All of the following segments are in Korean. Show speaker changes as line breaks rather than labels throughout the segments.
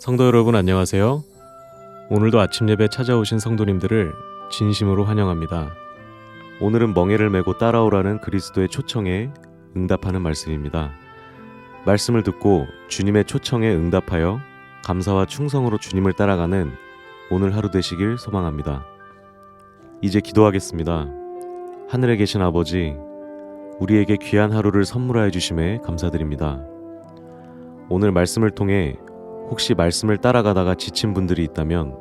성도 여러분 안녕하세요. 오늘도 아침 예배 찾아오신 성도님들을 진심으로 환영합니다. 오늘은 멍에를 메고 따라오라는 그리스도의 초청에 응답하는 말씀입니다. 말씀을 듣고 주님의 초청에 응답하여 감사와 충성으로 주님을 따라가는 오늘 하루 되시길 소망합니다. 이제 기도하겠습니다. 하늘에 계신 아버지, 우리에게 귀한 하루를 선물하여 주심에 감사드립니다. 오늘 말씀을 통해 혹시 말씀을 따라가다가 지친 분들이 있다면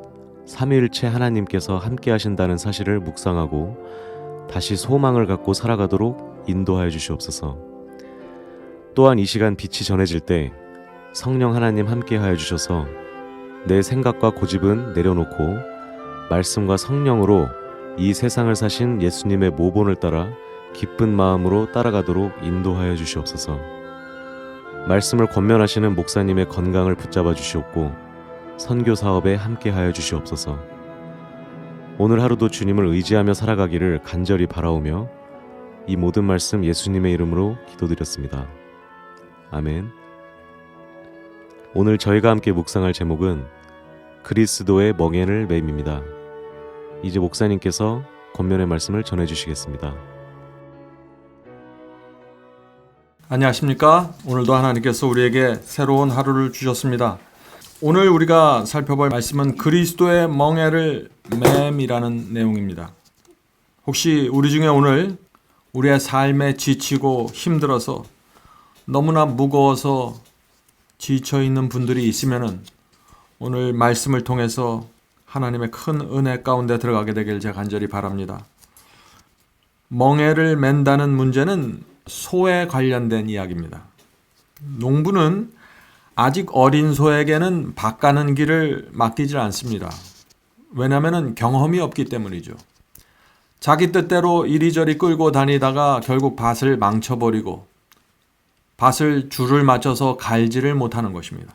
삼위일체 하나님께서 함께 하신다는 사실을 묵상하고 다시 소망을 갖고 살아가도록 인도하여 주시옵소서. 또한 이 시간 빛이 전해질 때 성령 하나님 함께 하여 주셔서 내 생각과 고집은 내려놓고 말씀과 성령으로 이 세상을 사신 예수님의 모본을 따라 기쁜 마음으로 따라가도록 인도하여 주시옵소서. 말씀을 권면하시는 목사님의 건강을 붙잡아 주시옵고 선교 사업에 함께하여 주시옵소서. 오늘 하루도 주님을 의지하며 살아가기를 간절히 바라오며 이 모든 말씀 예수님의 이름으로 기도드렸습니다. 아멘. 오늘 저희가 함께 묵상할 제목은 그리스도의 멍에를 맴입니다. 이제 목사님께서 권면의 말씀을 전해주시겠습니다.
안녕하십니까? 오늘도 하나님께서 우리에게 새로운 하루를 주셨습니다. 오늘 우리가 살펴볼 말씀은 그리스도의 멍에를 맴이라는 내용입니다. 혹시 우리 중에 오늘 우리의 삶에 지치고 힘들어서 너무나 무거워서 지쳐있는 분들이 있으면 오늘 말씀을 통해서 하나님의 큰 은혜 가운데 들어가게 되길 제가 간절히 바랍니다. 멍에를 맨다는 문제는 소에 관련된 이야기입니다. 농부는 아직 어린 소에게는 밭가는 길을 맡기질 않습니다. 왜냐하면 경험이 없기 때문이죠. 자기 뜻대로 이리저리 끌고 다니다가 결국 밭을 망쳐버리고 밭을 줄을 맞춰서 갈지를 못하는 것입니다.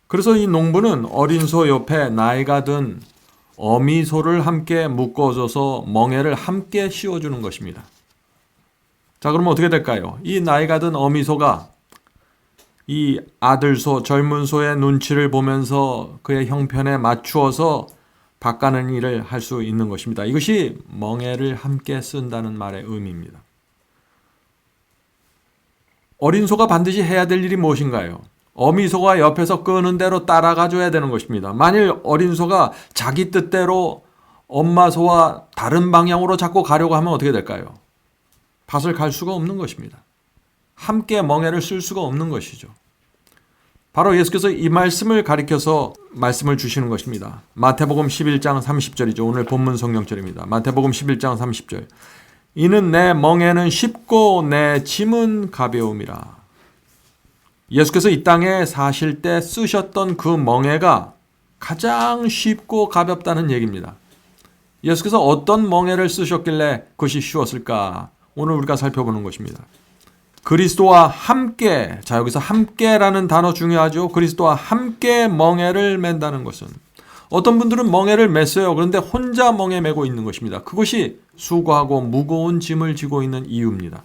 그래서 이 농부는 어린 소 옆에 나이가 든 어미 소를 함께 묶어줘서 멍에를 함께 씌워주는 것입니다. 자, 그러면 어떻게 될까요? 이 나이가 든 어미소가 이 아들소, 젊은 소의 눈치를 보면서 그의 형편에 맞추어서 밭가는 일을 할 수 있는 것입니다. 이것이 멍에를 함께 쓴다는 말의 의미입니다. 어린 소가 반드시 해야 될 일이 무엇인가요? 어미소가 옆에서 끄는 대로 따라가줘야 되는 것입니다. 만일 어린 소가 자기 뜻대로 엄마 소와 다른 방향으로 자꾸 가려고 하면 어떻게 될까요? 밭을 갈 수가 없는 것입니다. 함께 멍에를 쓸 수가 없는 것이죠. 바로 예수께서 이 말씀을 가리켜서 말씀을 주시는 것입니다. 마태복음 11장 30절이죠. 오늘 본문 성경절입니다. 마태복음 11장 30절. 이는 내 멍에는 쉽고 내 짐은 가벼움이라. 예수께서 이 땅에 사실 때 쓰셨던 그 멍에가 가장 쉽고 가볍다는 얘기입니다. 예수께서 어떤 멍에를 쓰셨길래 그것이 쉬웠을까? 오늘 우리가 살펴보는 것입니다. 그리스도와 함께, 자 여기서 함께라는 단어 중요하죠. 그리스도와 함께 멍에를 맨다는 것은 어떤 분들은 멍에를 맸어요. 그런데 혼자 멍에 메고 있는 것입니다. 그것이 수고하고 무거운 짐을 지고 있는 이유입니다.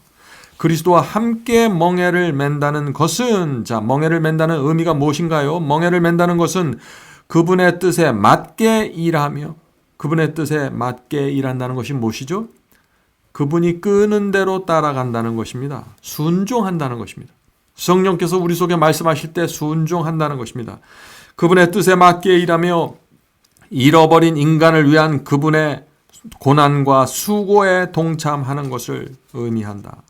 그리스도와 함께 멍에를 맨다는 것은, 자 멍에를 맨다는 의미가 무엇인가요? 멍에를 맨다는 것은 그분의 뜻에 맞게 일하며, 그분의 뜻에 맞게 일한다는 것이 무엇이죠? 그분이 끄는 대로 따라간다는 것입니다. 순종한다는 것입니다. 성령께서 우리 속에 말씀하실 때 순종한다는 것입니다. 그분의 뜻에 맞게 일하며 잃어버린 인간을 위한 그분의 고난과 수고에 동참하는 것을 의미한다.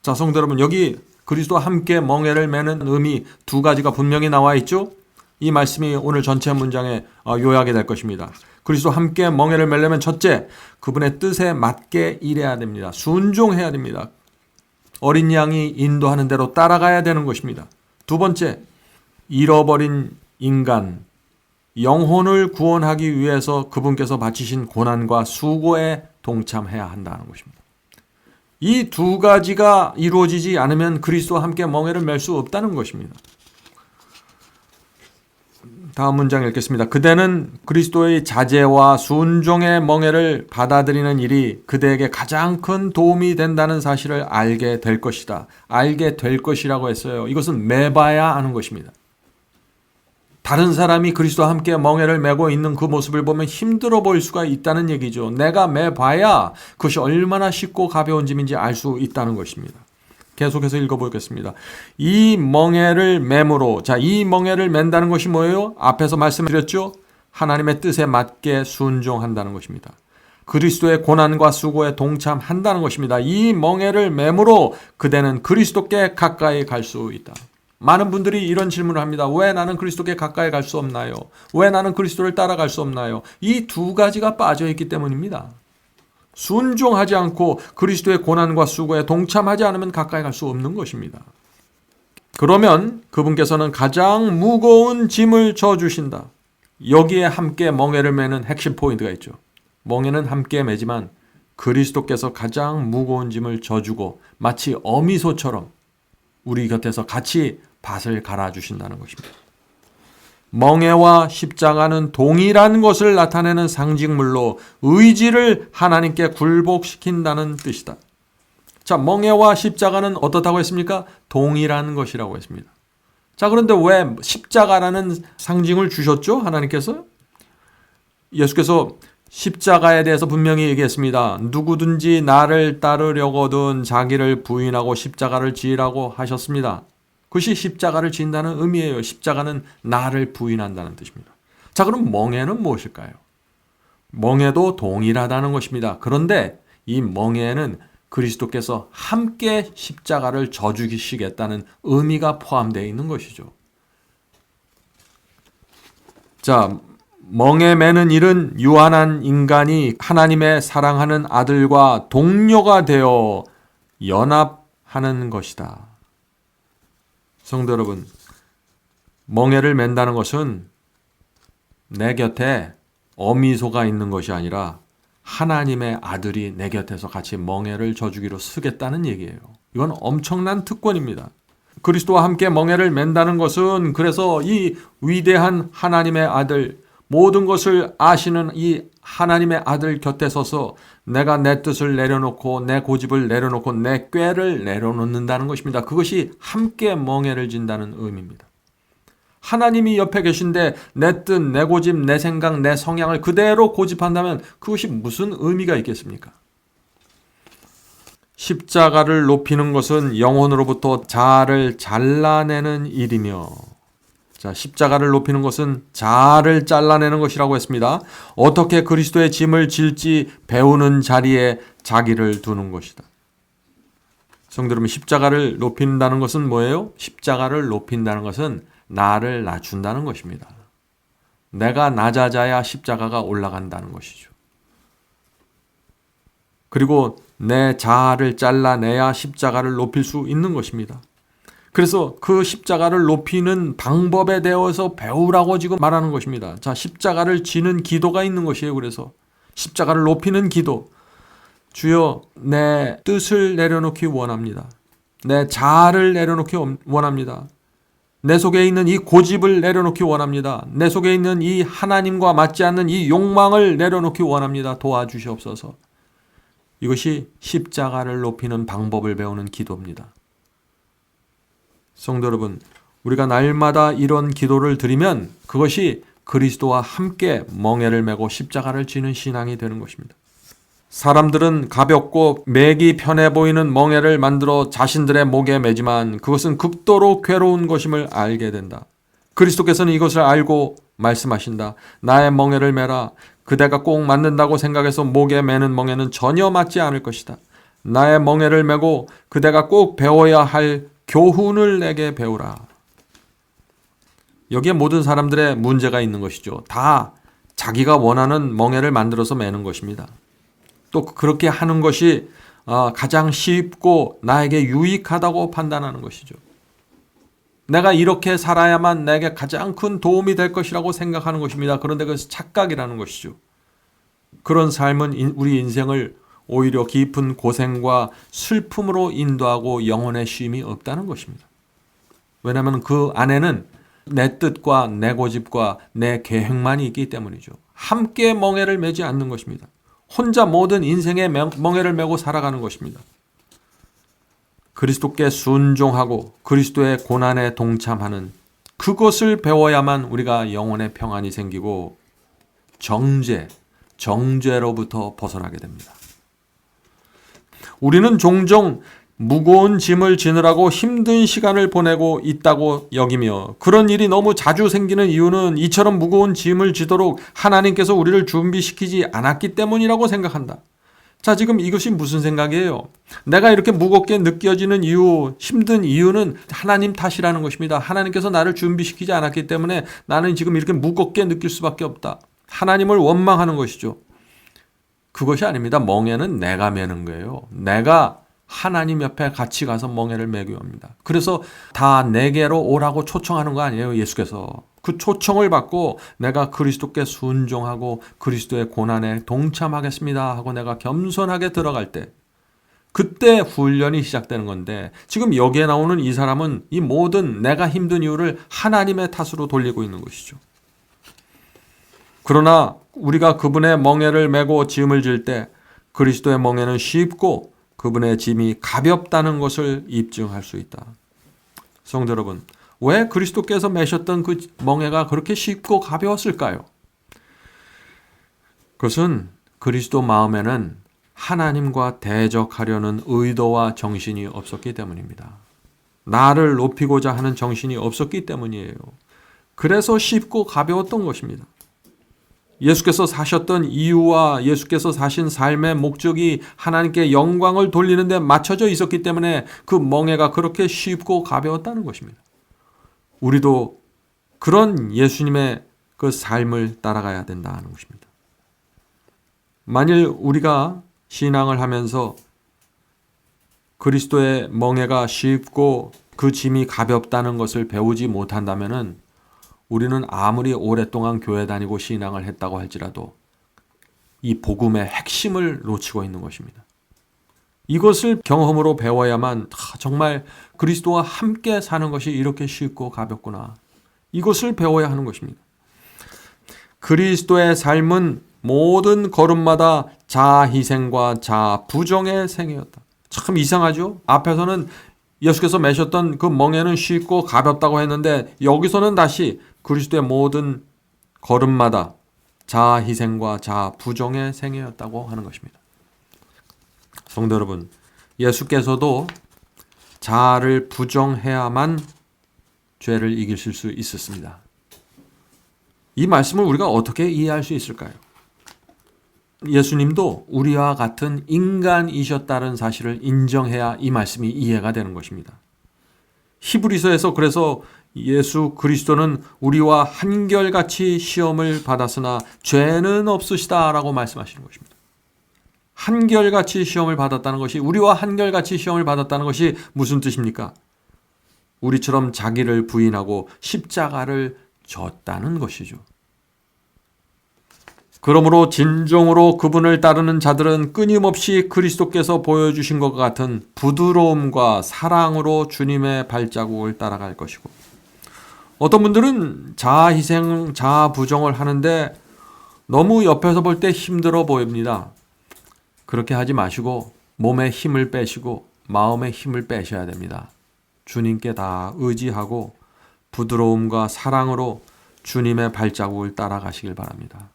자, 성도 여러분, 여기 그리스도와 함께 멍에를 매는 의미 두 가지가 분명히 나와 있죠? 이 말씀이 오늘 전체 문장에 요약이 될 것입니다. 그리스도와 함께 멍에를 매려면 첫째, 그분의 뜻에 맞게 일해야 됩니다. 순종해야 됩니다. 어린 양이 인도하는 대로 따라가야 되는 것입니다. 두 번째, 잃어버린 인간, 영혼을 구원하기 위해서 그분께서 바치신 고난과 수고에 동참해야 한다는 것입니다. 이 두 가지가 이루어지지 않으면 그리스도와 함께 멍에를 맬 수 없다는 것입니다. 다음 문장 읽겠습니다. 그대는 그리스도의 자제와 순종의 멍에를 받아들이는 일이 그대에게 가장 큰 도움이 된다는 사실을 알게 될 것이다. 알게 될 것이라고 했어요. 이것은 매봐야 하는 것입니다. 다른 사람이 그리스도와 함께 멍에를 메고 있는 그 모습을 보면 힘들어 보일 수가 있다는 얘기죠. 내가 매봐야 그것이 얼마나 쉽고 가벼운 짐인지 알 수 있다는 것입니다. 계속해서 읽어보겠습니다. 이 멍에를 매므로, 이 멍에를 맨다는 것이 뭐예요? 앞에서 말씀드렸죠? 하나님의 뜻에 맞게 순종한다는 것입니다. 그리스도의 고난과 수고에 동참한다는 것입니다. 이 멍에를 매므로 그대는 그리스도께 가까이 갈 수 있다. 많은 분들이 이런 질문을 합니다. 왜 나는 그리스도께 가까이 갈 수 없나요? 왜 나는 그리스도를 따라갈 수 없나요? 이 두 가지가 빠져있기 때문입니다. 순종하지 않고 그리스도의 고난과 수고에 동참하지 않으면 가까이 갈 수 없는 것입니다. 그러면 그분께서는 가장 무거운 짐을 져주신다. 여기에 함께 멍에를 매는 핵심 포인트가 있죠. 멍에는 함께 매지만 그리스도께서 가장 무거운 짐을 져주고 마치 어미소처럼 우리 곁에서 같이 밭을 갈아주신다는 것입니다. 멍에와 십자가는 동일한 것을 나타내는 상징물로 의지를 하나님께 굴복시킨다는 뜻이다. 자, 멍에와 십자가는 어떻다고 했습니까? 동일한 것이라고 했습니다. 자, 그런데 왜 십자가라는 상징을 주셨죠? 하나님께서? 예수께서 십자가에 대해서 분명히 얘기했습니다. 누구든지 나를 따르려거든 자기를 부인하고 십자가를 지으라고 하셨습니다. 그것이 십자가를 지인다는 의미예요. 십자가는 나를 부인한다는 뜻입니다. 자, 그럼 멍에는 무엇일까요? 멍에도 동일하다는 것입니다. 그런데 이 멍에는 그리스도께서 함께 십자가를 져주시겠다는 의미가 포함되어 있는 것이죠. 자, 멍에 매는 일은 유한한 인간이 하나님의 사랑하는 아들과 동료가 되어 연합하는 것이다. 성도 여러분, 멍에를 맨다는 것은 내 곁에 어미소가 있는 것이 아니라 하나님의 아들이 내 곁에서 같이 멍에를 져주기로 쓰겠다는 얘기예요. 이건 엄청난 특권입니다. 그리스도와 함께 멍에를 맨다는 것은 그래서 이 위대한 하나님의 아들, 모든 것을 아시는 이 하나님의 아들 곁에 서서 내가 내 뜻을 내려놓고 내 고집을 내려놓고 내 꾀를 내려놓는다는 것입니다. 그것이 함께 멍에를 진다는 의미입니다. 하나님이 옆에 계신데 내 뜻, 내 고집, 내 생각, 내 성향을 그대로 고집한다면 그것이 무슨 의미가 있겠습니까? 십자가를 높이는 것은 영혼으로부터 자아를 잘라내는 일이며, 자, 십자가를 높이는 것은 자아를 잘라내는 것이라고 했습니다. 어떻게 그리스도의 짐을 질지 배우는 자리에 자기를 두는 것이다. 성도 여러분, 십자가를 높인다는 것은 뭐예요? 십자가를 높인다는 것은 나를 낮춘다는 것입니다. 내가 낮아져야 십자가가 올라간다는 것이죠. 그리고 내 자아를 잘라내야 십자가를 높일 수 있는 것입니다. 그래서 그 십자가를 높이는 방법에 대해서 배우라고 지금 말하는 것입니다. 자, 십자가를 지는 기도가 있는 것이에요. 그래서 십자가를 높이는 기도. 주여, 내 뜻을 내려놓기 원합니다. 내 자아를 내려놓기 원합니다. 내 속에 있는 이 고집을 내려놓기 원합니다. 내 속에 있는 이 하나님과 맞지 않는 이 욕망을 내려놓기 원합니다. 도와주시옵소서. 이것이 십자가를 높이는 방법을 배우는 기도입니다. 성도 여러분, 우리가 날마다 이런 기도를 드리면 그것이 그리스도와 함께 멍에를 메고 십자가를 지는 신앙이 되는 것입니다. 사람들은 가볍고 매기 편해 보이는 멍에를 만들어 자신들의 목에 매지만 그것은 극도로 괴로운 것임을 알게 된다. 그리스도께서는 이것을 알고 말씀하신다. 나의 멍에를 매라. 그대가 꼭 맞는다고 생각해서 목에 매는 멍에는 전혀 맞지 않을 것이다. 나의 멍에를 메고 그대가 꼭 배워야 할 교훈을 내게 배우라. 여기에 모든 사람들의 문제가 있는 것이죠. 다 자기가 원하는 멍에를 만들어서 매는 것입니다. 또 그렇게 하는 것이 가장 쉽고 나에게 유익하다고 판단하는 것이죠. 내가 이렇게 살아야만 내게 가장 큰 도움이 될 것이라고 생각하는 것입니다. 그런데 그것은 착각이라는 것이죠. 그런 삶은 우리 인생을 오히려 깊은 고생과 슬픔으로 인도하고 영혼의 쉼이 없다는 것입니다. 왜냐하면 그 안에는 내 뜻과 내 고집과 내 계획만이 있기 때문이죠. 함께 멍에를 매지 않는 것입니다. 혼자 모든 인생의 멍에를 메고 살아가는 것입니다. 그리스도께 순종하고 그리스도의 고난에 동참하는 그것을 배워야만 우리가 영혼의 평안이 생기고 정죄로부터 벗어나게 됩니다. 우리는 종종 무거운 짐을 지느라고 힘든 시간을 보내고 있다고 여기며, 그런 일이 너무 자주 생기는 이유는 이처럼 무거운 짐을 지도록 하나님께서 우리를 준비시키지 않았기 때문이라고 생각한다. 자, 지금 이것이 무슨 생각이에요? 내가 이렇게 무겁게 느껴지는 이유, 힘든 이유는 하나님 탓이라는 것입니다. 하나님께서 나를 준비시키지 않았기 때문에 나는 지금 이렇게 무겁게 느낄 수밖에 없다. 하나님을 원망하는 것이죠. 그것이 아닙니다. 멍에는 내가 매는 거예요. 내가 하나님 옆에 같이 가서 멍에를 매고 합니다. 그래서 다 내게로 오라고 초청하는 거 아니에요, 예수께서. 그 초청을 받고 내가 그리스도께 순종하고 그리스도의 고난에 동참하겠습니다 하고 내가 겸손하게 들어갈 때, 그때 훈련이 시작되는 건데, 지금 여기에 나오는 이 사람은 이 모든 내가 힘든 이유를 하나님의 탓으로 돌리고 있는 것이죠. 그러나 우리가 그분의 멍에를 메고 짐을 질 때 그리스도의 멍에는 쉽고 그분의 짐이 가볍다는 것을 입증할 수 있다. 성도 여러분, 왜 그리스도께서 메셨던 그 멍에가 그렇게 쉽고 가벼웠을까요? 그것은 그리스도 마음에는 하나님과 대적하려는 의도와 정신이 없었기 때문입니다. 나를 높이고자 하는 정신이 없었기 때문이에요. 그래서 쉽고 가벼웠던 것입니다. 예수께서 사셨던 이유와 예수께서 사신 삶의 목적이 하나님께 영광을 돌리는 데 맞춰져 있었기 때문에 그 멍에가 그렇게 쉽고 가벼웠다는 것입니다. 우리도 그런 예수님의 그 삶을 따라가야 된다는 것입니다. 만일 우리가 신앙을 하면서 그리스도의 멍에가 쉽고 그 짐이 가볍다는 것을 배우지 못한다면은 우리는 아무리 오랫동안 교회 다니고 신앙을 했다고 할지라도 이 복음의 핵심을 놓치고 있는 것입니다. 이것을 경험으로 배워야만 정말 그리스도와 함께 사는 것이 이렇게 쉽고 가볍구나. 이것을 배워야 하는 것입니다. 그리스도의 삶은 모든 걸음마다 자희생과 자부정의 생애였다. 참 이상하죠? 앞에서는 예수께서 메셨던 그 멍에는 쉽고 가볍다고 했는데 여기서는 다시 그리스도의 모든 걸음마다 자희생과 자부정의 생애였다고 하는 것입니다. 성도 여러분, 예수께서도 자아를 부정해야만 죄를 이기실 수 있었습니다. 이 말씀을 우리가 어떻게 이해할 수 있을까요? 예수님도 우리와 같은 인간이셨다는 사실을 인정해야 이 말씀이 이해가 되는 것입니다. 히브리서에서 그래서 예수 그리스도는 우리와 한결같이 시험을 받았으나 죄는 없으시다라고 말씀하시는 것입니다. 한결같이 시험을 받았다는 것이, 우리와 한결같이 시험을 받았다는 것이 무슨 뜻입니까? 우리처럼 자기를 부인하고 십자가를 졌다는 것이죠. 그러므로 진정으로 그분을 따르는 자들은 끊임없이 그리스도께서 보여주신 것 같은 부드러움과 사랑으로 주님의 발자국을 따라갈 것이고, 어떤 분들은 자아희생, 자아부정을 하는데 너무 옆에서 볼 때 힘들어 보입니다. 그렇게 하지 마시고 몸에 힘을 빼시고 마음에 힘을 빼셔야 됩니다. 주님께 다 의지하고 부드러움과 사랑으로 주님의 발자국을 따라가시길 바랍니다.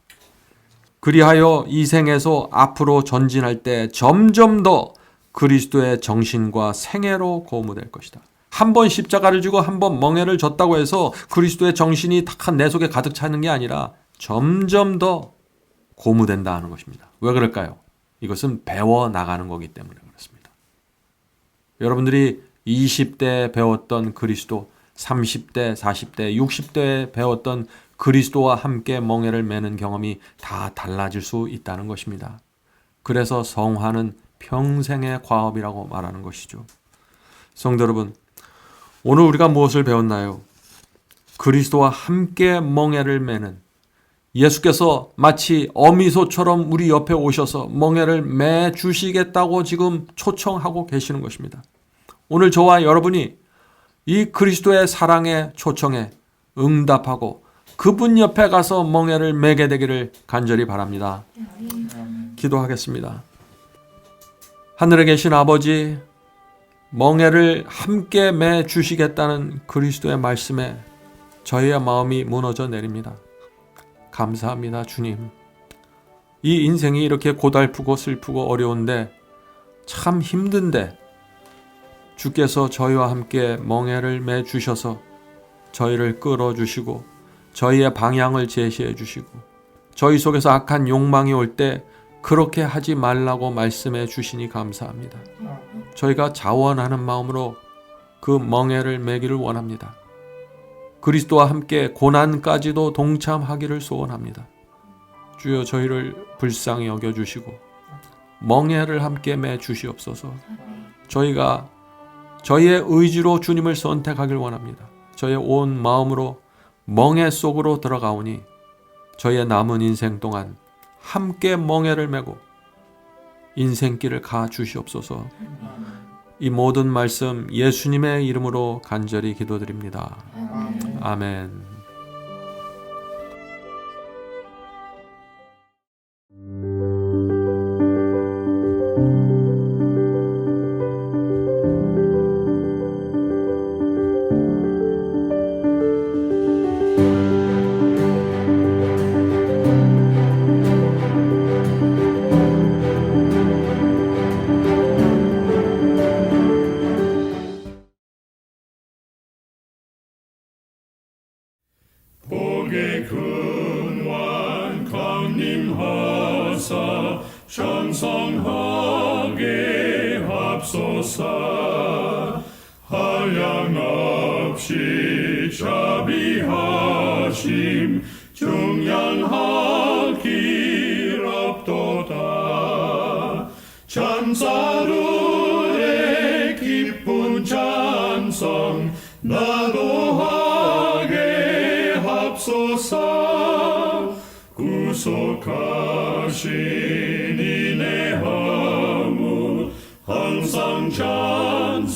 그리하여 이 생에서 앞으로 전진할 때 점점 더 그리스도의 정신과 생애로 고무될 것이다. 한 번 십자가를 지고 한 번 멍에를 졌다고 해서 그리스도의 정신이 탁 내 속에 가득 차는 게 아니라 점점 더 고무된다 하는 것입니다. 왜 그럴까요? 이것은 배워나가는 거기 때문에 그렇습니다. 여러분들이 20대에 배웠던 그리스도, 30대, 40대, 60대에 배웠던 그리스도와 함께 멍에를 매는 경험이 다 달라질 수 있다는 것입니다. 그래서 성화는 평생의 과업이라고 말하는 것이죠. 성도 여러분, 오늘 우리가 무엇을 배웠나요? 그리스도와 함께 멍에를 매는, 예수께서 마치 어미소처럼 우리 옆에 오셔서 멍에를 매 주시겠다고 지금 초청하고 계시는 것입니다. 오늘 저와 여러분이 이 그리스도의 사랑의 초청에 응답하고 그분 옆에 가서 멍에를 매게 되기를 간절히 바랍니다. 기도하겠습니다. 하늘에 계신 아버지, 멍에를 함께 매 주시겠다는 그리스도의 말씀에 저희의 마음이 무너져 내립니다. 감사합니다, 주님. 이 인생이 이렇게 고달프고 슬프고 어려운데, 참 힘든데 주께서 저희와 함께 멍에를 매 주셔서 저희를 끌어주시고 저희의 방향을 제시해 주시고 저희 속에서 악한 욕망이 올 때 그렇게 하지 말라고 말씀해 주시니 감사합니다. 저희가 자원하는 마음으로 그 멍에를 매기를 원합니다. 그리스도와 함께 고난까지도 동참하기를 소원합니다. 주여, 저희를 불쌍히 여겨주시고 멍에를 함께 매 주시옵소서. 저희가 저희의 의지로 주님을 선택하길 원합니다. 저희의 온 마음으로 멍에 속으로 들어가오니 저희의 남은 인생 동안 함께 멍에를 메고 인생길을 가 주시옵소서. 이 모든 말씀 예수님의 이름으로 간절히 기도드립니다. 아멘.
복의 근원 강림하사 찬송하게 합소서. 한량없이 자비하심 중량할 길 없도다. 찬사루의 기쁜 찬송 나도 하게 합소서. 구속하신 이내 허물 항상 찬송하리다.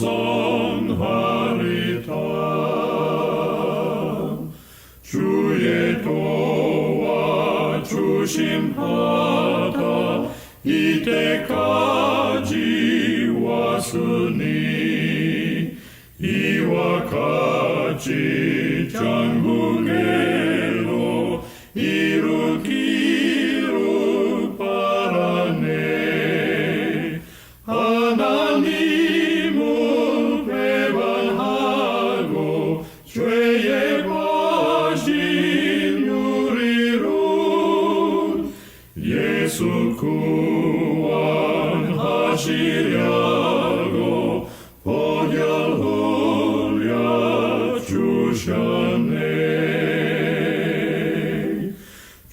주의 도와 주심하다 이때까지 왔으니 이와 같이 전국에로 이루기를 바라네. 하나님을 배반하고 죄에 빠진 우리를 예수 구원하시려고 보혈 흘려 주셨네.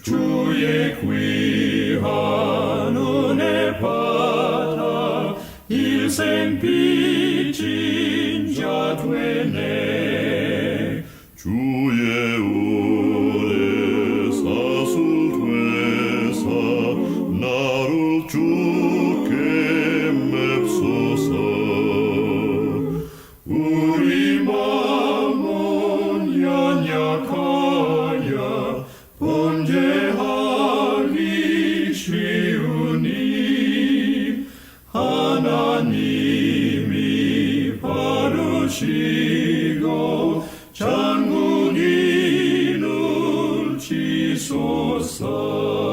주의 귀한 은혜 받아 일생 빚진 자 되네. 주의 은혜 사슬 되사 나를 주께 맵소서. 우리 마음은 연약하여 범죄하기 쉬우니 하나님이 바르시고 전국인을 지소서.